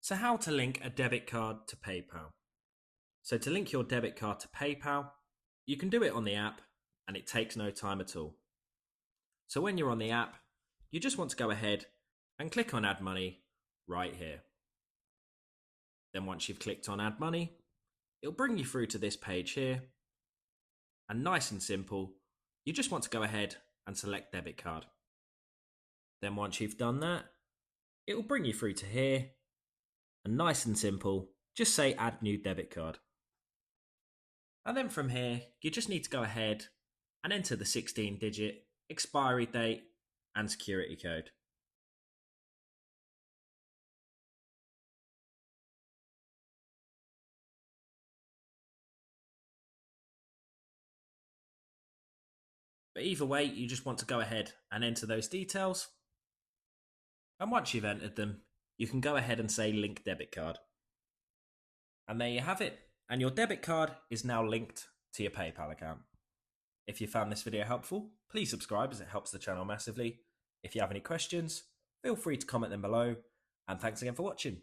So how to link a debit card to PayPal. So to link your debit card to PayPal, you can do it on the app and it takes no time at all. So when you're on the app, you just want to go ahead and click on Add Money right here. Then once you've clicked on Add Money, it'll bring you through to this page here. And nice and simple, you just want to go ahead and select debit card. Then once you've done that, it will bring you through to here. And nice and simple, just say Add New Debit Card. And then from here, you just need to go ahead and enter the 16-digit expiry date and security code. But either way, you just want to go ahead and enter those details. And once you've entered them, you can go ahead and say Link Debit Card. And there you have it. And your debit card is now linked to your PayPal account. If you found this video helpful, please subscribe as it helps the channel massively. If you have any questions, feel free to comment them below. And thanks again for watching.